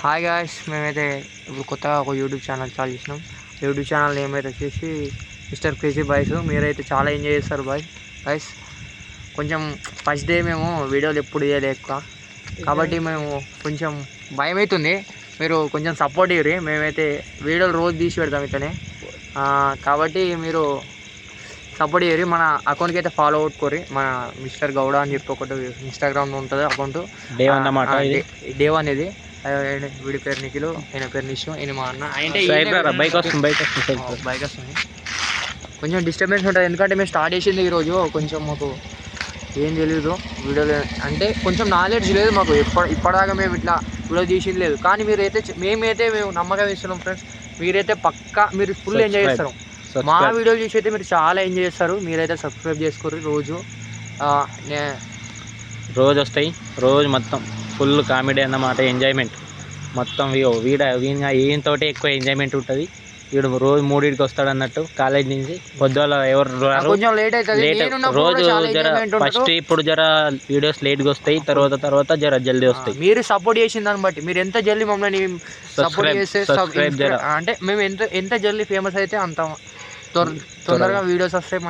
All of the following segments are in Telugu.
హాయ్ గాయ్స్, మేమైతే ఇప్పుడు కొత్తగా ఒక యూట్యూబ్ ఛానల్ చాలు చేసినాం. యూట్యూబ్ ఛానల్ నేమ్ అయితే వచ్చేసి మిస్టర్ క్రేజీ బాయ్స్. మీరైతే చాలా ఎంజాయ్ చేస్తారు గాయ్స్. కొంచెం ఫస్ట్ డే మేము వీడియోలు ఎప్పుడు చేయలేక కాబట్టి మేము కొంచెం భయం అవుతుంది. మీరు కొంచెం సపోర్ట్ ఇవ్వరు. మేమైతే వీడియోలు రోజు తీసి పెడతాం ఇట్లనే, కాబట్టి మీరు సపోర్ట్ చేయరు. మన అకౌంట్కి అయితే ఫాలో అవుట్కోరి. మన మిస్టర్ గౌడ అని చెప్పి ఒకటి ఇన్స్టాగ్రామ్లో ఉంటుంది అకౌంట్, డే వన్ ఇది. వీడి పేరు నిఖిల్, ఈయన పేరు నిషు, ఈయన మా అన్న. అంటే బైక్ వస్తుంది. కొంచెం డిస్టర్బెన్స్ ఉంటుంది ఎందుకంటే మేము స్టార్ట్ చేసింది ఈరోజు. కొంచెం మాకు ఏం తెలియదు వీడియోలు, అంటే కొంచెం నాలెడ్జ్ లేదు మాకు. ఇప్పటిదాకా మేము ఇట్లా వీడియో తీసింది లేదు. కానీ మేము నమ్మకం ఇస్తున్నాం ఫ్రెండ్స్. మీరైతే పక్కా మీరు ఫుల్ ఎంజాయ్ చేస్తారు. మా వీడియోలు చూసి అయితే మీరు చాలా ఎంజాయ్ చేస్తారు. మీరైతే సబ్స్క్రైబ్ చేసుకోరు. రోజు వస్తాయి. రోజు మొత్తం ఫుల్ కామెడీ అన్నమాట, ఎంజాయ్మెంట్ మొత్తం. ఈయనతో ఎక్కువ ఎంజాయ్మెంట్ ఉంటుంది. వీడు రోజు 3కి వస్తాడు అన్నట్టు కాలేజ్ నుంచి. పొద్దుల ఎవరు కొంచెం లేట్ అవుతుంది రోజు ఫస్ట్. ఇప్పుడు జర వీడియోస్ లేట్గా వస్తాయి, తర్వాత జర జల్దీ వస్తాయి. మీరు సపోర్ట్ చేసిన దాన్ని బట్టి మీరు ఎంత జల్దీ మమ్మల్ని సపోర్ట్ చేస్తే, అంటే మేము ఎంత జల్దీ ఫేమస్ అయితే అంత తొందరగా వీడియోస్ వస్తాయి.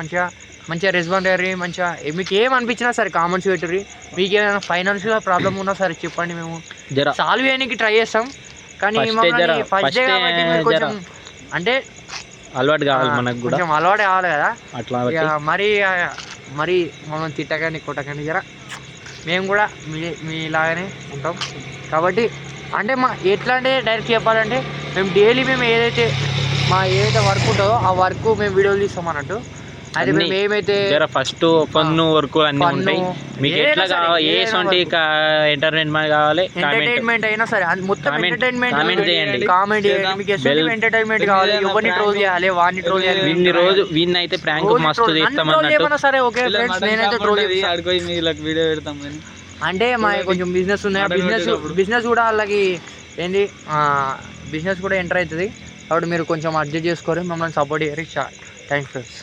మంచిగా రెస్పాండ్ అయ్యి మంచిగా మీకు ఏమనిపించినా సరే కామెంట్స్ పెట్టుర్రి. మీకు ఏమైనా ఫైనాన్షియల్ ప్రాబ్లమ్ ఉన్నా సరే చెప్పండి, మేము సాల్వ్ చేయడానికి ట్రై చేస్తాం. కానీ ఫస్ట్ డే కాబట్టి మీరు కొంచెం అంటే అలవాటు కావాలి, మనకు కూడా కొంచెం అలవాటు కావాలి కదా. అట్లా మరి మమ్మల్ని తిట్టకండి, కొట్టకండి. జర మేము కూడా మీలాగానే ఉంటాం కాబట్టి. అంటే ఎట్లా అంటే డైరెక్ట్ చెప్పాలంటే మేము డైలీ ఏదైతే వర్క్ ఉంటుందో ఆ వర్క్ మేము వీడియోలు తీస్తాం అన్నట్టు. అయితే మేము ఏమైతే ఫస్ట్ ఫన్ వర్క్ అన్నీ ఉంటాయి. మీకు ఎట్లా కావాలి, ఎంటర్టైన్మెంట్ కావాలి, ఎంటర్టైన్మెంట్ అయినా సరే మొత్తం ఎంటర్టైన్మెంట్, కామెడీ, ఎంటర్టైన్మెంట్ కావాలి. ఎవరిని ట్రోల్ చేయాలి, వాడిని ట్రోల్ చేయాలి. వీడిని రోజు వీడిని అయితే ప్రాంక్ మస్తు చేస్తామన్నట్టు. సరే ఓకే ఫ్రెండ్స్, నేనైతే ట్రోల్ వీడియో పెడతాం. అంటే మా కొంచెం బిజినెస్ ఉన్నాయి, బిజినెస్ కూడా వాళ్ళకి ఏంది, బిజినెస్ కూడా ఎంటర్ అవుతుంది. కాబట్టి మీరు కొంచెం అడ్జస్ట్ చేసుకోరు, మమ్మల్ని సపోర్ట్ చేయరు. Thanks friends.